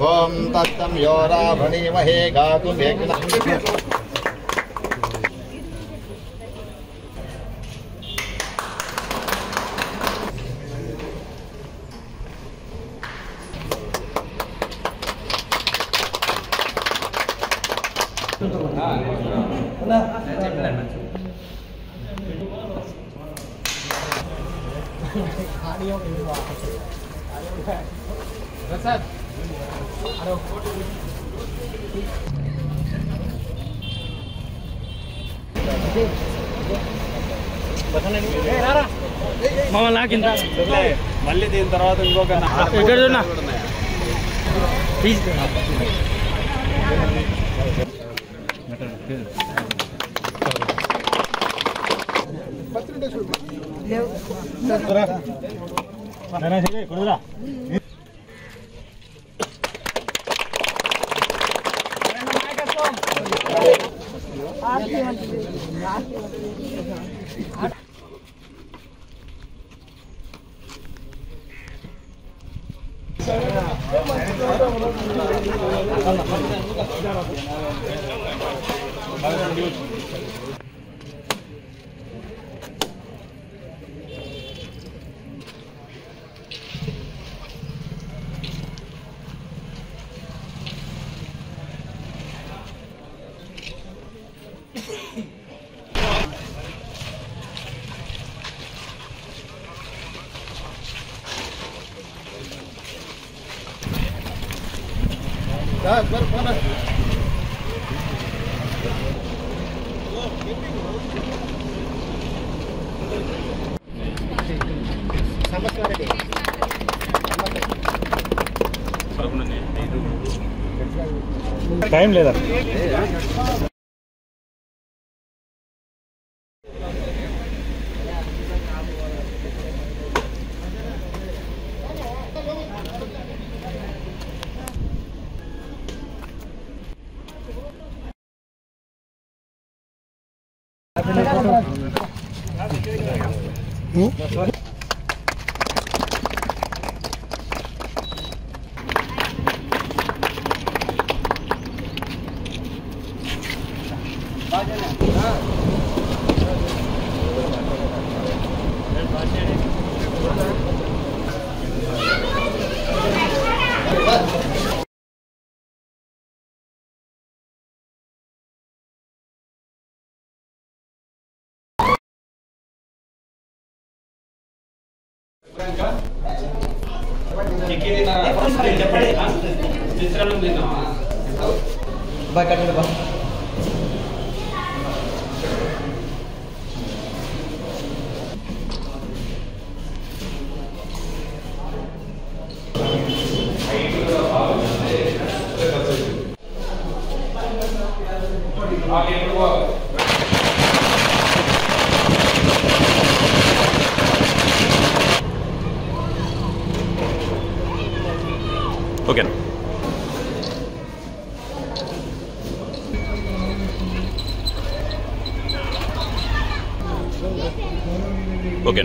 ओम तत्तम योरा भणीमहे गातुं मेघना మామ లాకింద మళ్ళీ దీని తర్వాత ఇంకొక ఇక్కడ చూడనా ప్లీజ్ టైం లేదా ఓకే ఓకే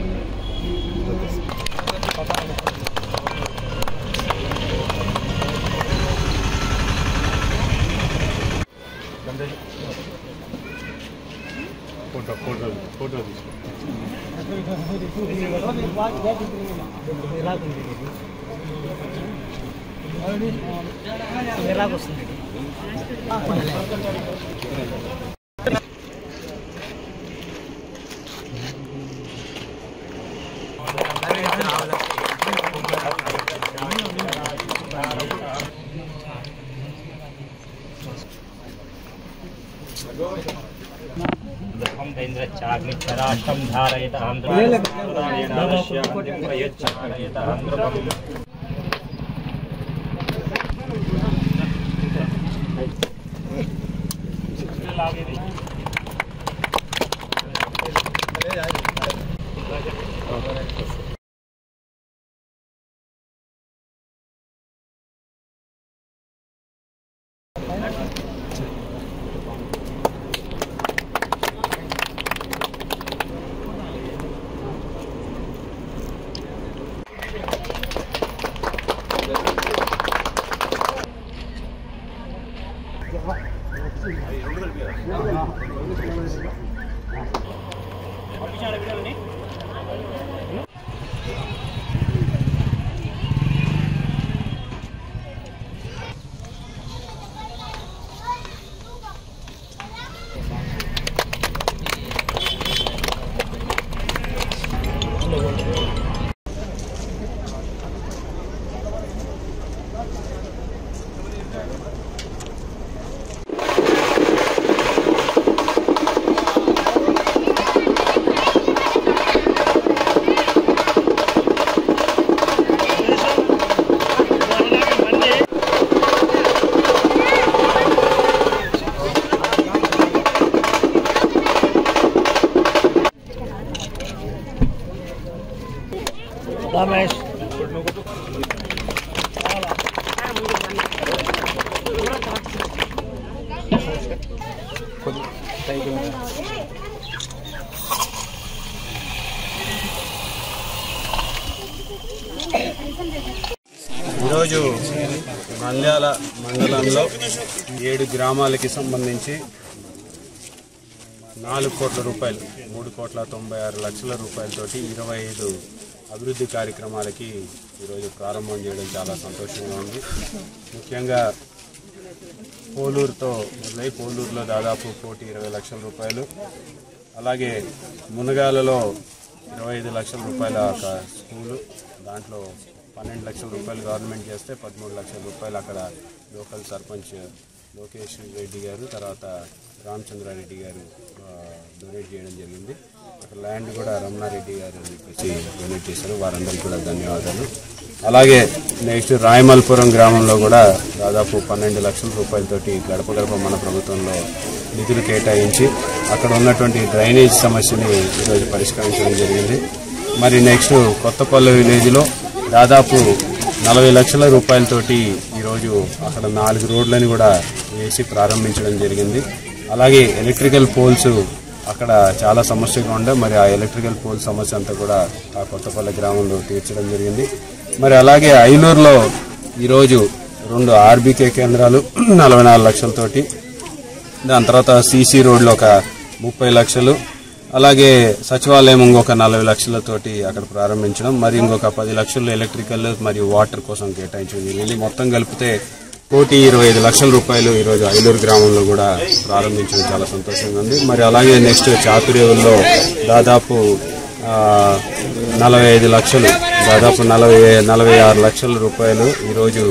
ఫోటో ఎలాగొస్తుంది చాగ్నిరాష్ట్రం ధారయత రమేష్ ఈరోజు నంద్యాల మండలంలో 7 గ్రామాలకి సంబంధించి 4 కోట్ల రూపాయలు 3,96,00,000 రూపాయలతోటి 25 అభివృద్ధి కార్యక్రమాలకి ఈరోజు ప్రారంభం చేయడం చాలా సంతోషంగా ఉంది. ముఖ్యంగా పోలూరుతో మొదలై పోలూరులో దాదాపు 1,20 లక్షల రూపాయలు, అలాగే మునగాలలో 25 లక్షల రూపాయల ఒక స్కూలు, దాంట్లో 12 లక్షల రూపాయలు గవర్నమెంట్ చేస్తే 13 లక్షల రూపాయలు అక్కడ లోకల్ సర్పంచ్ లోకేష్ రెడ్డి గారు, తర్వాత రామచంద్రారెడ్డి గారు డొనేట్ చేయడం జరిగింది. అక్కడ ల్యాండ్ కూడా రమణారెడ్డి గారు అని చెప్పేసి డొనేట్ చేశారు, వారందరికీ కూడా ధన్యవాదాలు. అలాగే నెక్స్ట్ రాయమల్పురం గ్రామంలో కూడా దాదాపు 12 లక్షల రూపాయలతోటి గడప గడప మన ప్రభుత్వంలో నిధులు కేటాయించి అక్కడ ఉన్నటువంటి డ్రైనేజ్ సమస్యని ఈరోజు పరిష్కరించడం జరిగింది. మరి నెక్స్ట్ కొత్తపల్లి విలేజ్లో దాదాపు 40 లక్షల రూపాయలతోటి ఈరోజు అక్కడ 4 రోడ్లని కూడా వేసి ప్రారంభించడం జరిగింది. అలాగే ఎలక్ట్రికల్ పోల్స్ అక్కడ చాలా సమస్యగా ఉండే, మరి ఆ ఎలక్ట్రికల్ పోల్ సమస్య అంతా కూడా ఆ కొత్తపల్లి గ్రామంలో తీర్చడం జరిగింది. మరి అలాగే ఐలూరులో ఈరోజు 2 ఆర్బీకే కేంద్రాలు 44 లక్షలతోటి, దాని తర్వాత సీసీ రోడ్లు ఒక 30 లక్షలు, అలాగే సచివాలయం ఇంకొక 40 లక్షలతోటి అక్కడ ప్రారంభించడం, మరి ఇంకొక 10 లక్షలు ఎలక్ట్రికల్ మరియు వాటర్ కోసం కేటాయించడం జరిగింది. మొత్తం కలిపితే 1,25 లక్షల రూపాయలు ఈరోజు ఐలూరు గ్రామంలో కూడా ప్రారంభించడం చాలా సంతోషంగా ఉంది. మరి అలాగే నెక్స్ట్ చాతురేవుల్లో దాదాపు 45 లక్షలు, దాదాపు 46 లక్షల రూపాయలు ఈరోజు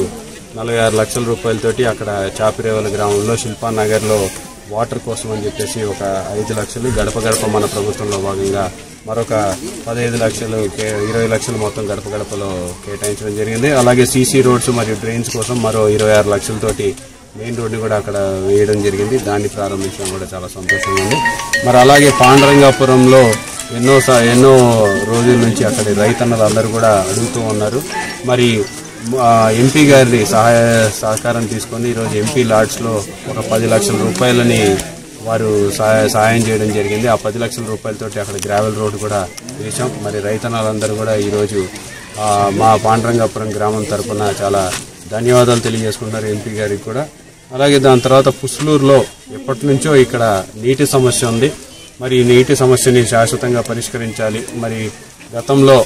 46 లక్షల రూపాయలతోటి అక్కడ చాపిరేవల గ్రామంలో శిల్పానగర్లో వాటర్ కోసం అని చెప్పేసి ఒక 5 లక్షలు, గడప గడప మన ప్రభుత్వంలో భాగంగా మరొక 15 లక్షలు, 20 లక్షలు మొత్తం గడప గడపలో కేటాయించడం జరిగింది. అలాగే సీసీ రోడ్స్ మరియు డ్రైన్స్ కోసం మరో 26 లక్షలతోటి మెయిన్ రోడ్డు కూడా అక్కడ వేయడం జరిగింది. దాన్ని ప్రారంభించడం కూడా చాలా సంతోషంగా ఉంది. మరి అలాగే పాండురంగాపురంలో ఎన్నో రోజుల నుంచి అక్కడి రైతన్నలు అందరూ కూడా అడుగుతూ ఉన్నారు. మరి ఎంపీ గారి సహకారం తీసుకొని ఈరోజు ఎంపీ లాడ్స్లో ఒక 10 లక్షల రూపాయలని వారు సహాయం చేయడం జరిగింది. ఆ 10 లక్షల రూపాయలతోటి అక్కడ గ్రావెల్ రోడ్డు కూడా వేశాం. మరి రైతన్నలందరూ కూడా ఈరోజు మా పాండురంగాపురం గ్రామం తరఫున చాలా ధన్యవాదాలు తెలియజేసుకుంటున్నారు ఎంపీ గారికి కూడా. అలాగే దాని తర్వాత పుస్లూరులో ఎప్పటి నుంచో ఇక్కడ నీటి సమస్య ఉంది. మరి ఈ నీటి సమస్యని శాశ్వతంగా పరిష్కరించాలి. మరి గతంలో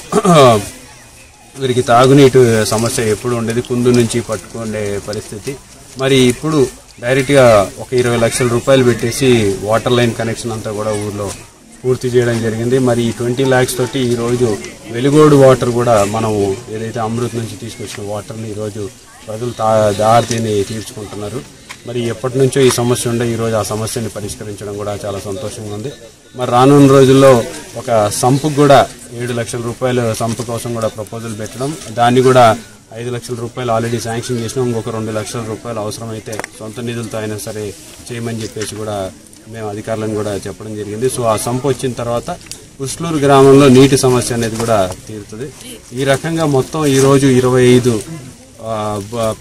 వీరికి తాగునీటి సమస్య ఎప్పుడు ఉండేది, కుందు నుంచి పట్టుకునే పరిస్థితి. మరి ఇప్పుడు డైరెక్ట్గా ఒక 20 లక్షల రూపాయలు పెట్టేసి వాటర్ లైన్ కనెక్షన్ అంతా కూడా ఊర్లో పూర్తి చేయడం జరిగింది. మరి ఈ 20 lakhs తోటి ఈరోజు వెలుగోడు వాటర్ కూడా మనం ఏదైతే అమృత్ నుంచి తీసుకొచ్చిన వాటర్ని ఈరోజు ప్రజలు దారిని తీర్చుకుంటున్నారు. మరి ఎప్పటి నుంచో ఈ సమస్య ఉండే, ఈరోజు ఆ సమస్యని పరిష్కరించడం కూడా చాలా సంతోషంగా ఉంది. మరి రానున్న రోజుల్లో ఒక సంపుకు కూడా 7 లక్షల రూపాయలు సంపు కోసం కూడా ప్రపోజల్ పెట్టడం, దాన్ని కూడా 5 లక్షల రూపాయలు ఆల్రెడీ శాంక్షన్ చేసినాం. ఇంకొక 2 లక్షల రూపాయలు అవసరమైతే సొంత నిధులతో అయినా సరే చేయమని చెప్పేసి కూడా మేము అధికారులను కూడా చెప్పడం జరిగింది. సో ఆ సంపు వచ్చిన తర్వాత పుస్లూరు గ్రామంలో నీటి సమస్య అనేది కూడా తీరుతుంది. ఈ రకంగా మొత్తం ఈరోజు 25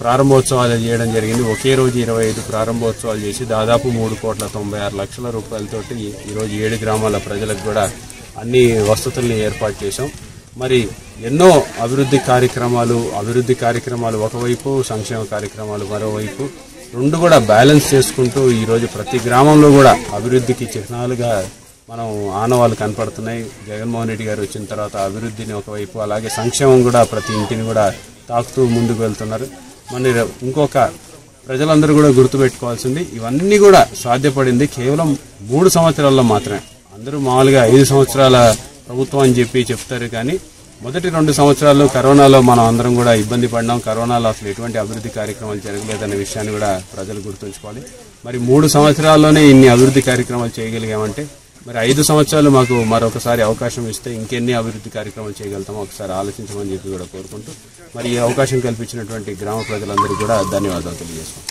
ప్రారంభోత్సవాలు చేయడం జరిగింది. ఒకే రోజు 25 ప్రారంభోత్సవాలు చేసి దాదాపు 3,96,00,000 రూపాయలతోటి ఈరోజు 7 గ్రామాల ప్రజలకు కూడా అన్ని వసతుల్ని ఏర్పాటు చేశాం. మరి ఎన్నో అభివృద్ధి కార్యక్రమాలు ఒకవైపు, సంక్షేమ కార్యక్రమాలు మరోవైపు, రెండు కూడా బ్యాలెన్స్ చేసుకుంటూ ఈరోజు ప్రతి గ్రామంలో కూడా అభివృద్ధికి చిహ్నాలుగా మనం ఆనవాళ్ళు కనపడుతున్నాయి. జగన్మోహన్ రెడ్డి గారు వచ్చిన తర్వాత అభివృద్ధిని ఒకవైపు, అలాగే సంక్షేమం కూడా ప్రతి ఇంటిని కూడా తాకుతూ ముందుకు వెళ్తున్నారు. మన ఇంకొక ప్రజలందరూ కూడా గుర్తుపెట్టుకోవాల్సింది, ఇవన్నీ కూడా సాధ్యపడింది కేవలం 3 సంవత్సరాల్లో మాత్రమే. అందరూ మామూలుగా 5 సంవత్సరాల ప్రభుత్వం అని చెప్తారు, కానీ మొదటి 2 సంవత్సరాలు కరోనాలో మనం అందరం కూడా ఇబ్బంది పడినాం. కరోనాలో అసలు ఎటువంటి అభివృద్ధి కార్యక్రమాలు జరగలేదనే విషయాన్ని కూడా ప్రజలు గుర్తుంచుకోవాలి. మరి 3 సంవత్సరాల్లోనే ఇన్ని అభివృద్ధి కార్యక్రమాలు చేయగలిగామంటే, మరి 5 సంవత్సరాలు మాకు మరొకసారి అవకాశం ఇస్తే ఇంకెన్ని అభివృద్ధి కార్యక్రమాలు చేయగలుగుతామో ఒకసారి ఆలోచించమని చెప్పి కూడా కోరుకుంటూ, మరి ఈ అవకాశం కల్పించినటువంటి గ్రామ ప్రజలందరికీ కూడా ధన్యవాదాలు తెలియజేస్తాం.